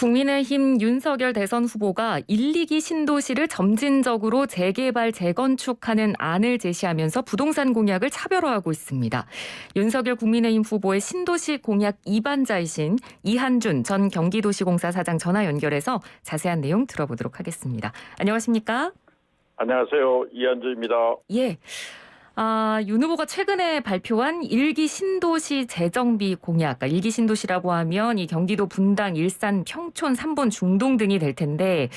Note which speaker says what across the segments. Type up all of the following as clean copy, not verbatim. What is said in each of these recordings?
Speaker 1: 국민의힘 윤석열 대선 후보가 1, 2기 신도시를 점진적으로 재개발, 재건축하는 안을 제시하면서 부동산 공약을 차별화하고 있습니다. 윤석열 국민의힘 후보의 신도시 공약 2반자이신 이한준 전 경기도시공사 사장 전화 연결해서 자세한 내용 들어보도록 하겠습니다. 안녕하십니까?
Speaker 2: 안녕하세요. 이한주입니다.
Speaker 1: 예. 윤 후보가 최근에 발표한 1기 신도시 재정비 공약, 그러니까 1기 신도시라고 하면 이 경기도 분당, 일산, 평촌, 삼본, 중동 등이 될 텐데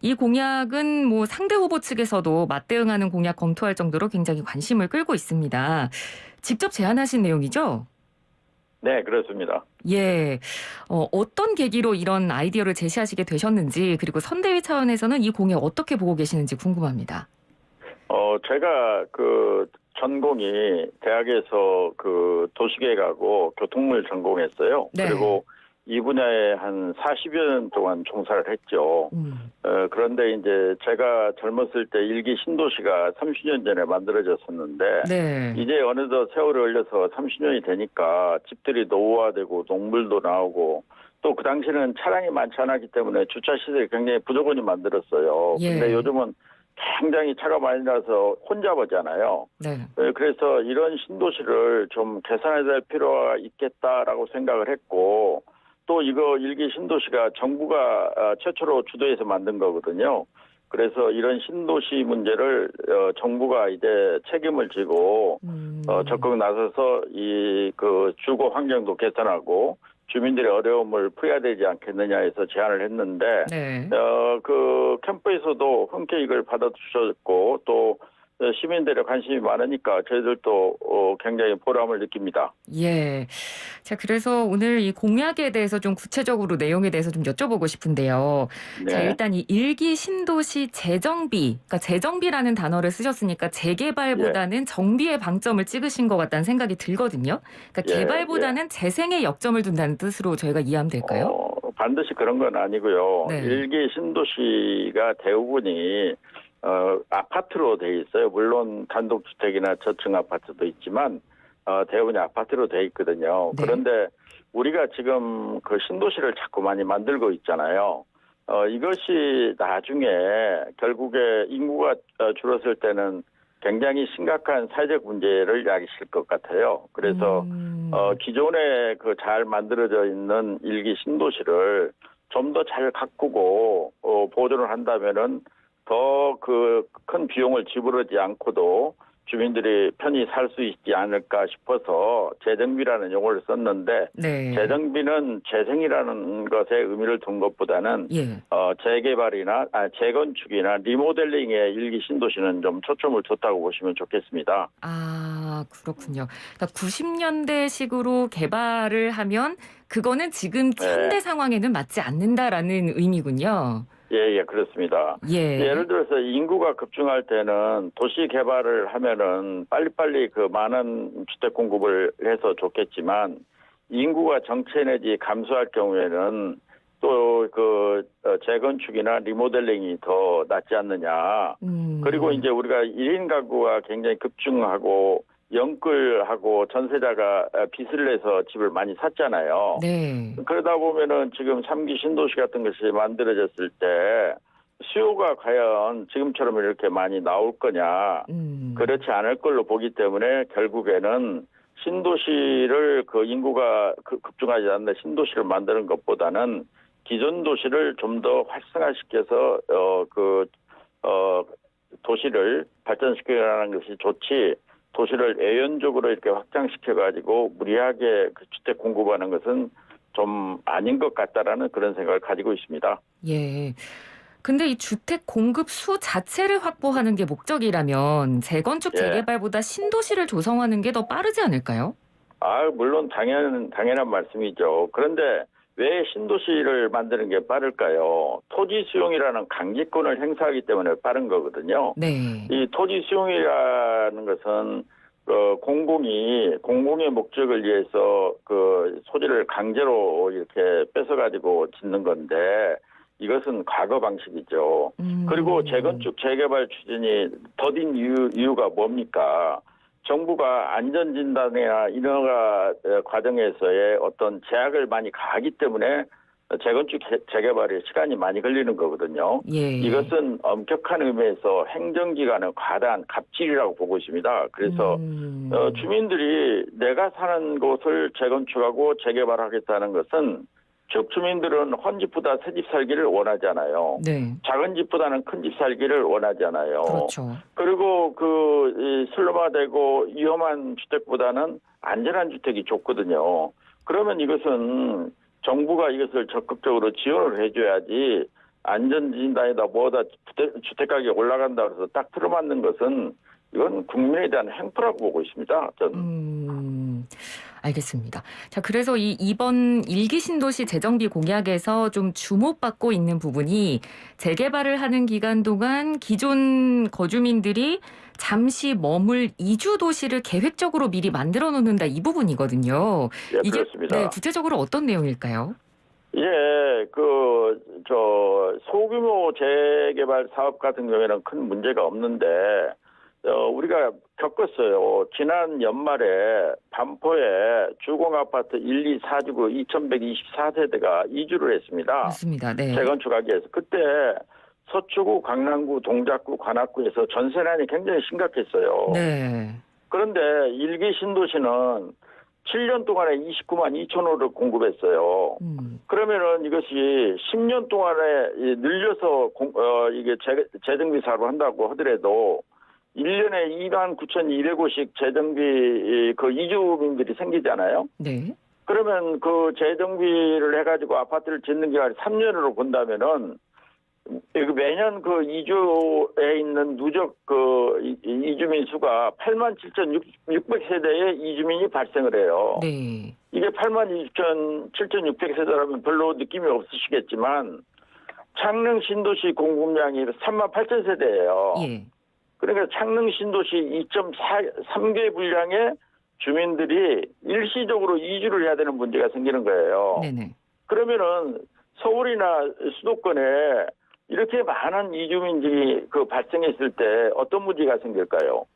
Speaker 1: 이 공약은 뭐 상대 후보 측에서도 맞대응하는 공약 검토할 정도로 굉장히 관심을 끌고 있습니다. 직접 제안하신 내용이죠?
Speaker 2: 네, 그렇습니다.
Speaker 1: 예. 어떤 계기로 이런 아이디어를 제시하시게 되셨는지, 그리고 선대위 차원에서는 이 공약 어떻게 보고 계시는지 궁금합니다.
Speaker 2: 제가 전공이 대학에서 도시계획하고 교통물 전공했어요.
Speaker 1: 네.
Speaker 2: 그리고 이 분야에 한 40여 년 동안 종사를 했죠. 그런데 이제 제가 젊었을 때 1기 신도시가 30년 전에 만들어졌었는데
Speaker 1: 네.
Speaker 2: 이제 어느덧 세월이 흘려서 30년이 되니까 집들이 노후화되고 농물도 나오고 또 그 당시에는 차량이 많지 않았기 때문에 주차 시설이 굉장히 부족하니 만들었어요.
Speaker 1: 예.
Speaker 2: 근데 요즘은 굉장히 차가 많이 나서 혼잡하잖아요.
Speaker 1: 네.
Speaker 2: 그래서 이런 신도시를 좀 개선해야 될 필요가 있겠다라고 생각을 했고 또 이거 1기 신도시가 정부가 최초로 주도해서 만든 거거든요. 그래서 이런 신도시 문제를 정부가 이제 책임을 지고 적극 나서서 이 주거 환경도 개선하고 주민들의 어려움을 풀어야 되지 않겠느냐 해서 제안을 했는데
Speaker 1: 네.
Speaker 2: 캠프에서도 흔쾌히 이걸 받아주셨고 또 시민들의 관심이 많으니까 저희들도 굉장히 보람을 느낍니다.
Speaker 1: 예. 자, 그래서 오늘 이 공약에 대해서 좀 구체적으로 내용에 대해서 좀 여쭤보고 싶은데요. 자,
Speaker 2: 네.
Speaker 1: 일단 이 1기 신도시 재정비, 그러니까 재정비라는 단어를 쓰셨으니까 재개발보다는 정비에 방점을 찍으신 것 같다는 생각이 들거든요. 그러니까
Speaker 2: 예,
Speaker 1: 개발보다는 재생에 역점을 둔다는 뜻으로 저희가 이해하면 될까요?
Speaker 2: 반드시 그런 건 아니고요.
Speaker 1: 네.
Speaker 2: 1기 신도시가 대부분이 아파트로 돼 있어요. 물론 단독주택이나 저층 아파트도 있지만 대부분이 아파트로 돼 있거든요.
Speaker 1: 네.
Speaker 2: 그런데 우리가 지금 신도시를 자꾸 많이 만들고 있잖아요. 이것이 나중에 결국에 인구가 줄었을 때는 굉장히 심각한 사회적 문제를 야기실 것 같아요. 그래서 기존에 잘 만들어져 있는 1기 신도시를 좀 더 잘 가꾸고 보존을 한다면은 더 큰 비용을 지불하지 않고도 주민들이 편히 살 수 있지 않을까 싶어서 재정비라는 용어를 썼는데
Speaker 1: 네.
Speaker 2: 재정비는 재생이라는 것에 의미를 둔 것보다는
Speaker 1: 예.
Speaker 2: 재개발이나 재건축이나 리모델링의 1기 신도시는 좀 초점을 뒀다고 보시면 좋겠습니다.
Speaker 1: 그렇군요. 그러니까 90년대식으로 개발을 하면 그거는 지금 현대
Speaker 2: 네.
Speaker 1: 상황에는 맞지 않는다라는 의미군요.
Speaker 2: 예, 그렇습니다.
Speaker 1: 예.
Speaker 2: 예를 들어서 인구가 급증할 때는 도시 개발을 하면은 빨리빨리 많은 주택 공급을 해서 좋겠지만 인구가 정체 내지 감소할 경우에는 또 재건축이나 리모델링이 더 낫지 않느냐. 그리고 이제 우리가 1인 가구가 굉장히 급증하고 영끌하고 전세자가 빚을 내서 집을 많이 샀잖아요.
Speaker 1: 네.
Speaker 2: 그러다 보면은 지금 3기 신도시 같은 것이 만들어졌을 때 수요가 과연 지금처럼 이렇게 많이 나올 거냐. 그렇지 않을 걸로 보기 때문에 결국에는 신도시를 인구가 급증하지 않는 신도시를 만드는 것보다는 기존 도시를 좀 더 활성화시켜서 도시를 발전시키라는 것이 좋지. 도시를 애연적으로 이렇게 확장시켜가지고 무리하게 주택 공급하는 것은 좀 아닌 것 같다라는 그런 생각을 가지고 있습니다.
Speaker 1: 예. 근데 이 주택 공급 수 자체를 확보하는 게 목적이라면 재건축,
Speaker 2: 예.
Speaker 1: 재개발보다 신도시를 조성하는 게 더 빠르지 않을까요?
Speaker 2: 물론 당연한 말씀이죠. 그런데 왜 신도시를 만드는 게 빠를까요? 토지 수용이라는 강제권을 행사하기 때문에 빠른 거거든요.
Speaker 1: 네.
Speaker 2: 이 토지 수용이라는 것은 공공의 목적을 위해서 소지를 강제로 이렇게 뺏어가지고 짓는 건데 이것은 과거 방식이죠. 그리고 재건축 재개발 추진이 더딘 이유가 뭡니까? 정부가 안전진단이나 인허가 과정에서의 어떤 제약을 많이 가하기 때문에 재건축 재개발에 시간이 많이 걸리는 거거든요.
Speaker 1: 예.
Speaker 2: 이것은 엄격한 의미에서 행정기관의 과다한 갑질이라고 보고 있습니다. 그래서 주민들이 내가 사는 곳을 재건축하고 재개발하겠다는 것은 즉 주민들은 헌집보다 새집 살기를 원하잖아요.
Speaker 1: 네.
Speaker 2: 작은 집보다는 큰 집 살기를 원하잖아요.
Speaker 1: 그렇죠.
Speaker 2: 그리고 슬럼화되고 위험한 주택보다는 안전한 주택이 좋거든요. 그러면 이것은 정부가 이것을 적극적으로 지원을 해줘야지 안전진단이다 뭐다 주택 가격이 올라간다 그래서 딱 틀어맞는 것은 이건 국민에 대한 행포라고 보고 있습니다. 저는.
Speaker 1: 알겠습니다. 자, 그래서 이번 일기 신도시 재정비 공약에서 좀 주목받고 있는 부분이 재개발을 하는 기간 동안 기존 거주민들이 잠시 머물 이주 도시를 계획적으로 미리 만들어 놓는다 이 부분이거든요.
Speaker 2: 예,
Speaker 1: 이게
Speaker 2: 그렇습니다.
Speaker 1: 네, 구체적으로 어떤 내용일까요?
Speaker 2: 예, 소규모 재개발 사업 같은 경우에는 큰 문제가 없는데, 우리가 겪었어요. 지난 연말에 반포에 주공아파트 1, 2, 4주구 2124세대가 이주를 했습니다.
Speaker 1: 맞습니다. 네.
Speaker 2: 재건축하기 위해서. 그때 서초구, 강남구, 동작구, 관악구에서 전세난이 굉장히 심각했어요.
Speaker 1: 네.
Speaker 2: 그런데 일기 신도시는 7년 동안에 29만 2천 호를 공급했어요. 그러면은 이것이 10년 동안에 늘려서 이게 재정비 사업을 한다고 하더라도 1년에 2만 9,200호씩 재정비 이주민들이 생기잖아요.
Speaker 1: 네.
Speaker 2: 그러면 그 재정비를 해가지고 아파트를 짓는 기간이 3년으로 본다면은 매년 이주에 있는 누적 이주민 수가 87,600세대의 이주민이 발생을 해요.
Speaker 1: 네.
Speaker 2: 이게 87,600세대라면 별로 느낌이 없으시겠지만 창릉 신도시 공급량이 38,000세대예요.
Speaker 1: 예.
Speaker 2: 그러니까 창릉 신도시 2.3개 분량의 주민들이 일시적으로 이주를 해야 되는 문제가 생기는 거예요.
Speaker 1: 네네.
Speaker 2: 그러면은 서울이나 수도권에 이렇게 많은 이주민들이 발생했을 때 어떤 문제가 생길까요?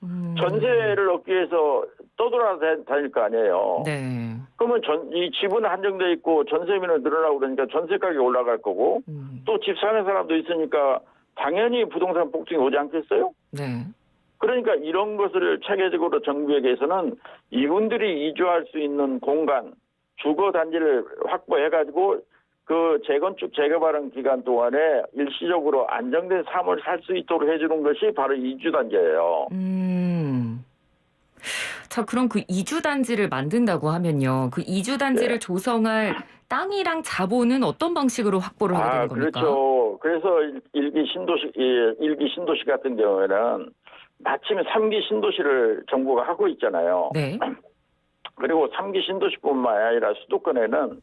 Speaker 2: 전세를 얻기 위해서 떠돌아다닐 거 아니에요.
Speaker 1: 네.
Speaker 2: 그러면 이 집은 한정돼 있고 전세민은 늘어나고 그러니까 전세 가격이 올라갈 거고 또 집 사는 사람도 있으니까 당연히 부동산 폭등이 오지 않겠어요?
Speaker 1: 네.
Speaker 2: 그러니까 이런 것을 체계적으로 정부에게서는 이분들이 이주할 수 있는 공간, 주거 단지를 확보해가지고 재건축 재개발하는 기간 동안에 일시적으로 안정된 삶을 살 수 있도록 해주는 것이 바로 이주단지예요.
Speaker 1: 자, 그럼 이주단지를 만든다고 하면요. 이주단지를 조성할 땅이랑 자본은 어떤 방식으로 확보를 하게 되는 겁니까?
Speaker 2: 그렇죠. 그래서 일기 신도시 같은 경우에는 마침 3기 신도시를 정부가 하고 있잖아요.
Speaker 1: 네.
Speaker 2: 그리고 3기 신도시뿐만 아니라 수도권에는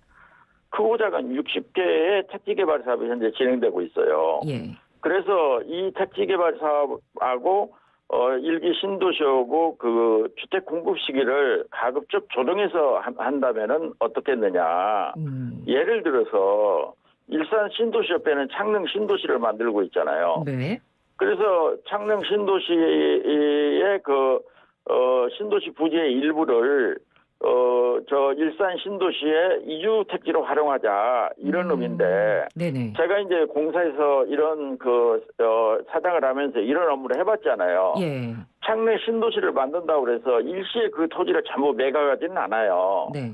Speaker 2: 크고 작은 60개의 택지개발 사업이 현재 진행되고 있어요.
Speaker 1: 예.
Speaker 2: 그래서 이 택지개발 사업하고 일기 신도시하고 주택 공급 시기를 가급적 조정해서 한다면은 어떻겠느냐. 예를 들어서 일산 신도시협회는 창릉 신도시를 만들고 있잖아요.
Speaker 1: 네.
Speaker 2: 그래서 창릉 신도시의 신도시 부지의 일부를 일산 신도시의 이주 택지로 활용하자 이런 의미인데
Speaker 1: 네네.
Speaker 2: 제가 이제 공사에서 이런 사장을 하면서 이런 업무를 해봤잖아요.
Speaker 1: 예.
Speaker 2: 창릉 신도시를 만든다고 그래서 일시에 그 토지를 전부 매각하지는 않아요.
Speaker 1: 네.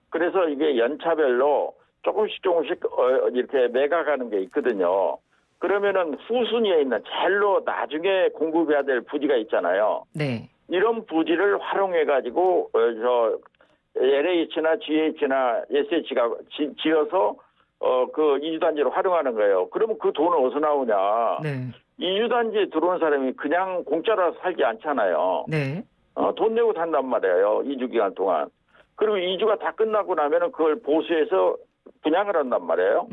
Speaker 2: 그래서 이게 연차별로 조금씩 이렇게 매각하는 게 있거든요. 그러면은 후순위에 있는 제일로 나중에 공급해야 될 부지가 있잖아요.
Speaker 1: 네.
Speaker 2: 이런 부지를 활용해가지고 LH나 GH나 SH가 지어서 이주단지로 활용하는 거예요. 그러면 그 돈은 어디서 나오냐?
Speaker 1: 네.
Speaker 2: 이주단지에 들어온 사람이 그냥 공짜로 살지 않잖아요.
Speaker 1: 네.
Speaker 2: 돈 내고 산단 말이에요. 이주 기간 동안. 그리고 이주가 다 끝나고 나면은 그걸 보수해서 분양을 한단 말이에요.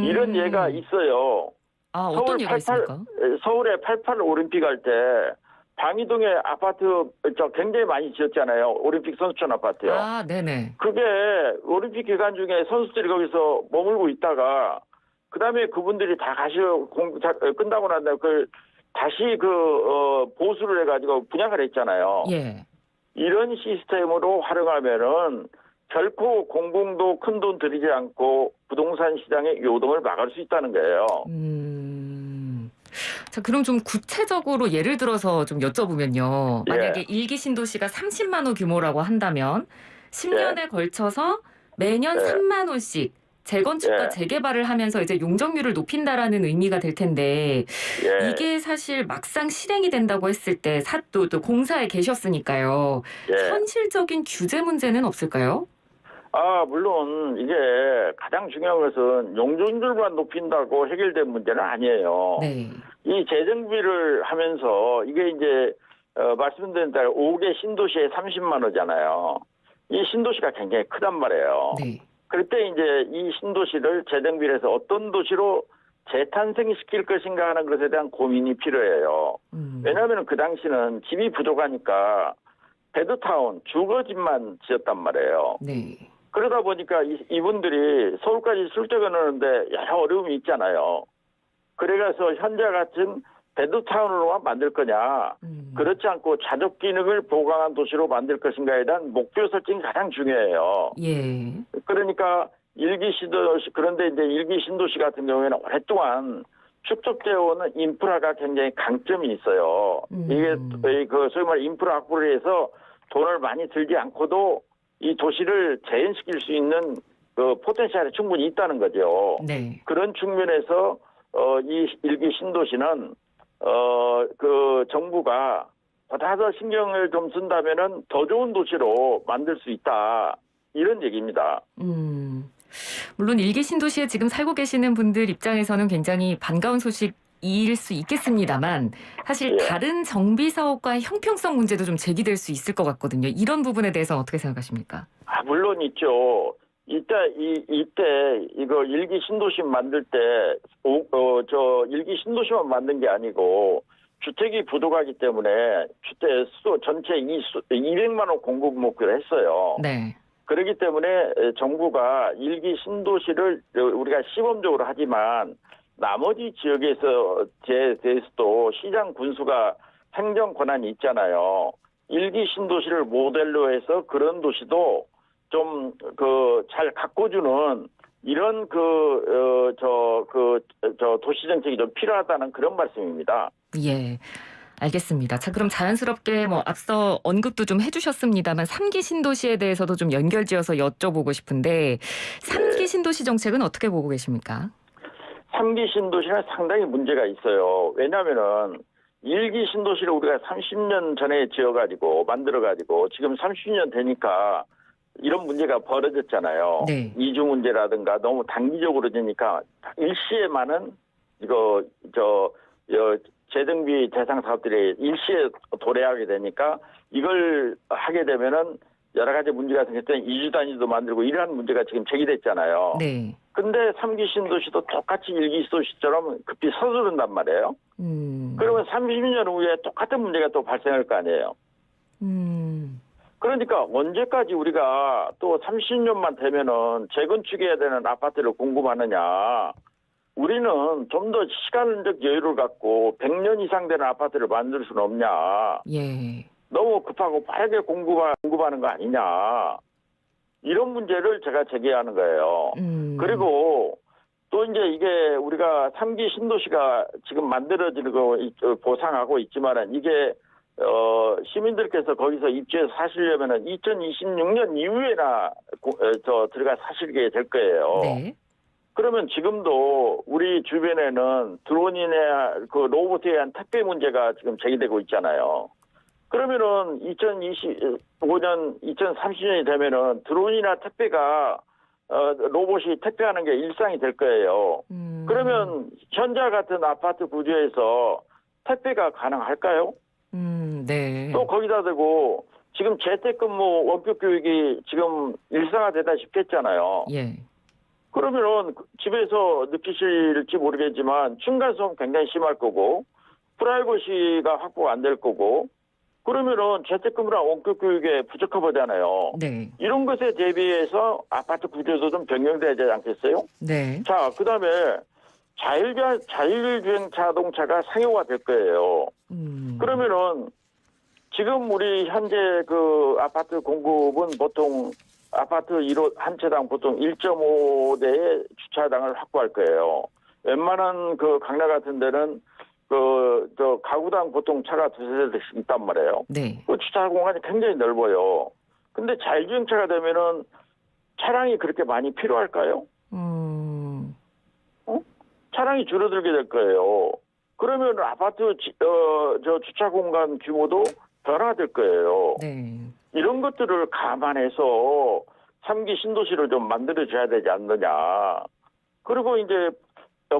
Speaker 2: 이런 예가 있어요.
Speaker 1: 어떤 예가 있습니까?
Speaker 2: 서울에 88 올림픽 할 때 방이동에 아파트 굉장히 많이 지었잖아요. 올림픽 선수촌 아파트요.
Speaker 1: 네네.
Speaker 2: 그게 올림픽 기간 중에 선수들이 거기서 머물고 있다가 그다음에 그분들이 다 끝나고 난 다음에 다시 보수를 해가지고 분양을 했잖아요.
Speaker 1: 예.
Speaker 2: 이런 시스템으로 활용하면은 결코 공공도 큰 돈 들이지 않고 부동산 시장의 요동을 막을 수 있다는 거예요.
Speaker 1: 자, 그럼 좀 구체적으로 예를 들어서 좀 여쭤보면요.
Speaker 2: 예.
Speaker 1: 만약에 일기 신도시가 30만 호 규모라고 한다면 10년에 걸쳐서 매년
Speaker 2: 예.
Speaker 1: 3만 호씩 재건축과
Speaker 2: 예.
Speaker 1: 재개발을 하면서 이제 용적률을 높인다라는 의미가 될 텐데
Speaker 2: 예.
Speaker 1: 이게 사실 막상 실행이 된다고 했을 때 또 공사에 계셨으니까요.
Speaker 2: 예.
Speaker 1: 현실적인 규제 문제는 없을까요?
Speaker 2: 물론 이게 가장 중요한 것은 용적률만 높인다고 해결된 문제는 아니에요.
Speaker 1: 네.
Speaker 2: 이 재정비를 하면서 이게 이제 말씀드린 대로 5개 신도시에 30만 호잖아요. 이 신도시가 굉장히 크단 말이에요.
Speaker 1: 네.
Speaker 2: 그럴 때 이제 이 신도시를 재정비를 해서 어떤 도시로 재탄생시킬 것인가 하는 것에 대한 고민이 필요해요. 왜냐하면 그 당시는 집이 부족하니까 베드타운, 주거집만 지었단 말이에요.
Speaker 1: 네.
Speaker 2: 그러다 보니까 이분들이 서울까지 출퇴근을 하는데 여러 어려움이 있잖아요. 그래서 현재 같은 베드타운으로만 만들 거냐, 그렇지 않고 자족 기능을 보강한 도시로 만들 것인가에 대한 목표 설정이 가장 중요해요.
Speaker 1: 예.
Speaker 2: 그러니까 일기 신도시, 그런데 이제 일기 신도시 같은 경우에는 오랫동안 축적되어 오는 인프라가 굉장히 강점이 있어요. 이게 그 소위 말 인프라 확보를 해서 돈을 많이 들지 않고도 이 도시를 재현시킬 수 있는 그 포텐셜이 충분히 있다는 거죠.
Speaker 1: 네.
Speaker 2: 그런 측면에서 이 일기 신도시는 그 정부가 보다 더 신경을 좀 쓴다면은 더 좋은 도시로 만들 수 있다, 이런 얘기입니다.
Speaker 1: 물론 일기 신도시에 지금 살고 계시는 분들 입장에서는 굉장히 반가운 소식일 수 있겠습니다만 사실
Speaker 2: 예.
Speaker 1: 다른 정비 사업과의 형평성 문제도 좀 제기될 수 있을 것 같거든요. 이런 부분에 대해서는 어떻게 생각하십니까?
Speaker 2: 물론 있죠. 이때 이거 일기 신도시 만들 때 일기 신도시만 만든 게 아니고 주택이 부족하기 때문에 주택 수 전체 200만 호 공급 목표를 했어요.
Speaker 1: 네.
Speaker 2: 그렇기 때문에 정부가 일기 신도시를 우리가 시범적으로 하지만 나머지 지역에서 대해서도 시장 군수가 행정 권한이 있잖아요. 일기 신도시를 모델로 해서 그런 도시도 좀 잘 가꿔주는 이런 도시 정책이 좀 필요하다는 그런 말씀입니다.
Speaker 1: 예. 알겠습니다. 자, 그럼 자연스럽게 앞서 언급도 좀 해주셨습니다만 3기 신도시에 대해서도 좀 연결지어서 여쭤보고 싶은데 3기 신도시 정책은 어떻게 보고 계십니까?
Speaker 2: 3기 신도시는 상당히 문제가 있어요. 왜냐하면은 1기 신도시를 우리가 30년 전에 지어가지고 만들어가지고 지금 30년 되니까 이런 문제가 벌어졌잖아요.
Speaker 1: 네.
Speaker 2: 이주 문제라든가 너무 단기적으로 되니까 일시에 많은 재정비 대상 사업들이 일시에 도래하게 되니까 이걸 하게 되면은 여러 가지 문제가 생길 때 이주 단위도 만들고 이러한 문제가 지금 제기됐잖아요.
Speaker 1: 네.
Speaker 2: 근데 3기 신도시도 똑같이 1기 신도시처럼 급히 서두른단 말이에요. 그러면 30년 후에 똑같은 문제가 또 발생할 거 아니에요. 그러니까 언제까지 우리가 또 30년만 되면은 재건축해야 되는 아파트를 공급하느냐. 우리는 좀 더 시간적 여유를 갖고 100년 이상 되는 아파트를 만들 수는 없냐.
Speaker 1: 예.
Speaker 2: 너무 급하고 빠르게 공급하는 거 아니냐. 이런 문제를 제가 제기하는 거예요. 그리고 또 이제 이게 우리가 3기 신도시가 지금 만들어지는 거 보상하고 있지만은 이게 시민들께서 거기서 입주해서 사시려면은 2026년 이후에나 들어가 사시게 될 거예요.
Speaker 1: 네.
Speaker 2: 그러면 지금도 우리 주변에는 드론이나 그 로봇에 의한 택배 문제가 지금 제기되고 있잖아요. 그러면은 2025년, 2030년이 되면은 드론이나 택배가 로봇이 택배하는 게 일상이 될 거예요. 그러면 현재 같은 아파트 구조에서 택배가 가능할까요?
Speaker 1: 네.
Speaker 2: 또 거기다 대고 지금 재택근무 원격 교육이 지금 일상화되다시피 했잖아요.
Speaker 1: 예.
Speaker 2: 그러면은 집에서 느끼실지 모르겠지만 층간소음 굉장히 심할 거고 프라이버시가 확보가 안 될 거고 그러면은 재택근무랑 원격 교육에 부적합하잖아요.
Speaker 1: 네.
Speaker 2: 이런 것에 대비해서 아파트 구조도 좀 변경돼야 되지 않겠어요?
Speaker 1: 네.
Speaker 2: 자, 그다음에 자율주행 자동차가 상용화 될 거예요. 그러면은 지금 우리 현재 그 아파트 공급은 보통 아파트 1호 한 채당 보통 1.5대의 주차장을 확보할 거예요. 웬만한 그 강남 같은 데는 저 가구당 보통 차가 두세 대씩 있단 말이에요.
Speaker 1: 네.
Speaker 2: 그 주차 공간이 굉장히 넓어요. 근데 자율주행차가 되면은 차량이 그렇게 많이 필요할까요? 차량이 줄어들게 될 거예요. 그러면 아파트 저 주차 공간 규모도 변화될 거예요.
Speaker 1: 네.
Speaker 2: 이런 것들을 감안해서 3기 신도시를 좀 만들어줘야 되지 않느냐. 그리고 이제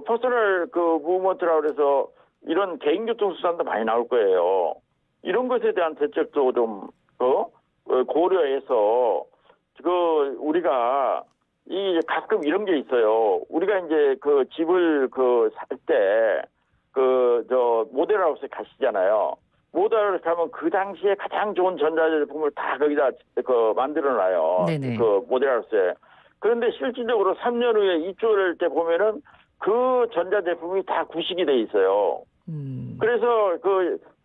Speaker 2: 퍼스널 그 무브먼트라고 해서 이런 개인교통수단도 많이 나올 거예요. 이런 것에 대한 대책도 좀 고려해서 우리가 이 가끔 이런 게 있어요. 우리가 이제 그 집을 살 때 저 모델하우스에 가시잖아요. 모델하우스 가면 그 당시에 가장 좋은 전자제품을 다 거기다 만들어 놔요.
Speaker 1: 네네.
Speaker 2: 그 모델하우스에. 그런데 실질적으로 3년 후에 입주할 때 보면은 그 전자제품이 다 구식이 돼 있어요. 그래서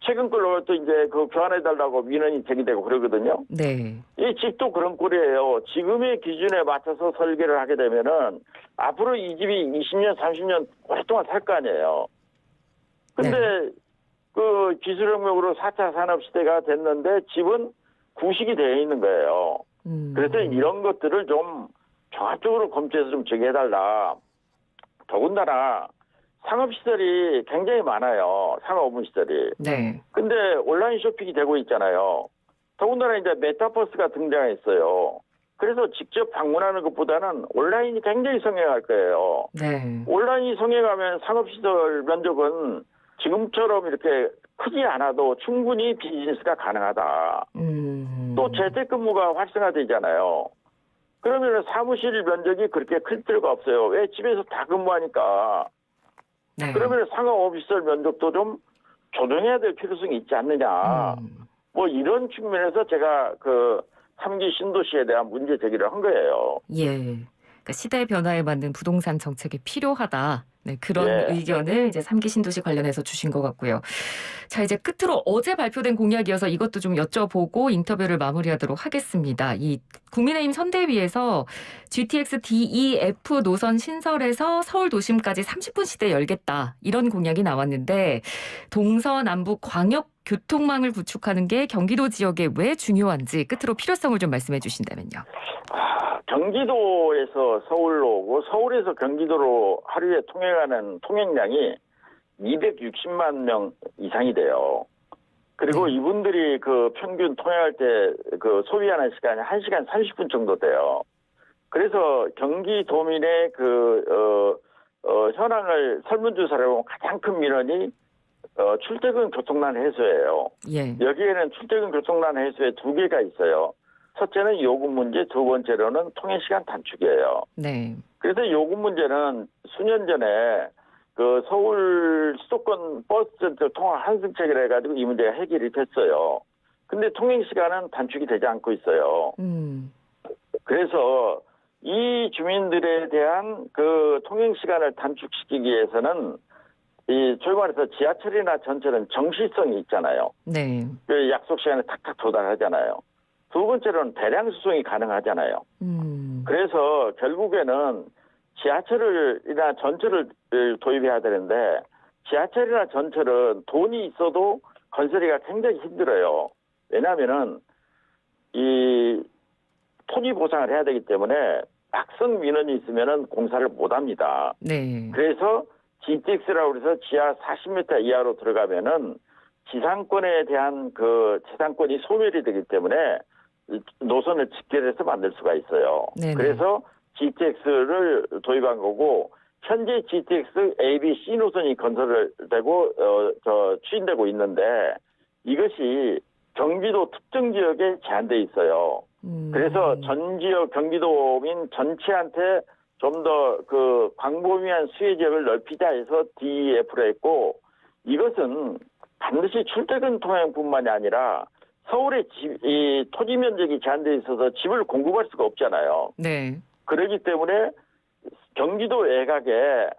Speaker 2: 최근 걸로 또 이제 교환해달라고 민원이 제기되고 그러거든요.
Speaker 1: 네.
Speaker 2: 이 집도 그런 꼴이에요. 지금의 기준에 맞춰서 설계를 하게 되면은 앞으로 이 집이 20년, 30년 오랫동안 살 거 아니에요. 근데 기술혁명으로 4차 산업시대가 됐는데 집은 구식이 되어 있는 거예요. 그래서 이런 것들을 좀 종합적으로 검토해서 좀 제기해달라. 더군다나 상업시설이 굉장히 많아요. 상업업무시설이.
Speaker 1: 네.
Speaker 2: 근데 온라인 쇼핑이 되고 있잖아요. 더군다나 이제 메타버스가 등장했어요. 그래서 직접 방문하는 것보다는 온라인이 굉장히 성행할 거예요.
Speaker 1: 네.
Speaker 2: 온라인이 성행하면 상업시설 면적은 지금처럼 이렇게 크지 않아도 충분히 비즈니스가 가능하다. 또 재택근무가 활성화되잖아요. 그러면 사무실 면적이 그렇게 클 필요가 없어요. 왜? 집에서 다 근무하니까.
Speaker 1: 네.
Speaker 2: 그러면 상업오피스시설 면적도 좀 조정해야 될 필요성이 있지 않느냐. 뭐 이런 측면에서 제가 3기 신도시에 대한 문제 제기를 한 거예요.
Speaker 1: 예. 그러니까 시대 변화에 맞는 부동산 정책이 필요하다. 네, 그런
Speaker 2: 예.
Speaker 1: 의견을 이제 3기 신도시 관련해서 주신 것 같고요. 자, 이제 끝으로 어제 발표된 공약이어서 이것도 좀 여쭤보고 인터뷰를 마무리하도록 하겠습니다. 이 국민의힘 선대위에서 GTX DEF 노선 신설해서 서울 도심까지 30분 시대 열겠다. 이런 공약이 나왔는데 동서남북 광역 교통망을 구축하는 게 경기도 지역에 왜 중요한지 끝으로 필요성을 좀 말씀해 주신다면요.
Speaker 2: 경기도에서 서울로 오고 서울에서 경기도로 하루에 통행하는 통행량이 260만 명 이상이 돼요. 그리고 이분들이 평균 통행할 때 소비하는 시간이 1시간 30분 정도 돼요. 그래서 경기도민의 현황을 설문조사를 해보면 가장 큰 민원이 출퇴근 교통난 해소예요.
Speaker 1: 예.
Speaker 2: 여기에는 출퇴근 교통난 해소에 두 개가 있어요. 첫째는 요금 문제, 두 번째로는 통행시간 단축이에요.
Speaker 1: 네.
Speaker 2: 그래서 요금 문제는 수년 전에 서울 수도권 버스 통화 환승책을 해가지고 이 문제가 해결이 됐어요. 근데 통행시간은 단축이 되지 않고 있어요. 그래서 이 주민들에 대한 통행시간을 단축시키기 위해서는 저희 말해서 지하철이나 전철은 정시성이 있잖아요.
Speaker 1: 네.
Speaker 2: 약속 시간에 탁탁 도달하잖아요. 두 번째로는 대량 수송이 가능하잖아요. 그래서 결국에는 지하철이나 전철을 도입해야 되는데 지하철이나 전철은 돈이 있어도 건설이가 굉장히 힘들어요. 왜냐하면은 이 토지 보상을 해야 되기 때문에 악성 민원이 있으면은 공사를 못 합니다.
Speaker 1: 네.
Speaker 2: 그래서 GTX라고 해서 지하 40m 이하로 들어가면은 지상권에 대한 지상권이 소멸이 되기 때문에 노선을 직결해서 만들 수가 있어요.
Speaker 1: 네네.
Speaker 2: 그래서 GTX를 도입한 거고 현재 GTX A, B, C 노선이 건설되고 추진되고 있는데 이것이 경기도 특정 지역에 제한돼 있어요. 그래서 전 지역 경기도민 전체한테 좀 더 광범위한 수혜 지역을 넓히자 해서 DEF로 했고 이것은 반드시 출퇴근 통행뿐만이 아니라 서울의 이 토지 면적이 제한돼 있어서 집을 공급할 수가 없잖아요.
Speaker 1: 네.
Speaker 2: 그렇기 때문에 경기도 외곽에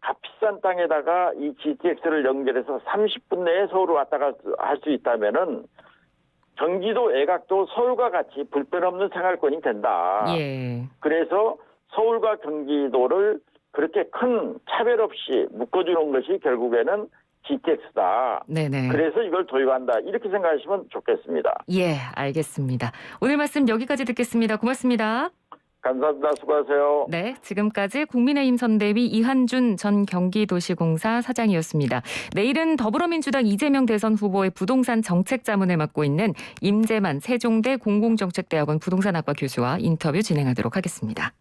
Speaker 2: 값비싼 땅에다가 이 GTX를 연결해서 30분 내에 서울을 왔다 갈 수 있다면은 경기도 외곽도 서울과 같이 불편 없는 생활권이 된다.
Speaker 1: 예.
Speaker 2: 그래서 서울과 경기도를 그렇게 큰 차별 없이 묶어주는 것이 결국에는 GTX다.
Speaker 1: 네네.
Speaker 2: 그래서 이걸 도입한다. 이렇게 생각하시면 좋겠습니다.
Speaker 1: 예, 알겠습니다. 오늘 말씀 여기까지 듣겠습니다. 고맙습니다.
Speaker 2: 감사합니다. 수고하세요.
Speaker 1: 네, 지금까지 국민의힘 선대위 이한준 전 경기도시공사 사장이었습니다. 내일은 더불어민주당 이재명 대선 후보의 부동산 정책 자문을 맡고 있는 임재만 세종대 공공정책대학원 부동산학과 교수와 인터뷰 진행하도록 하겠습니다.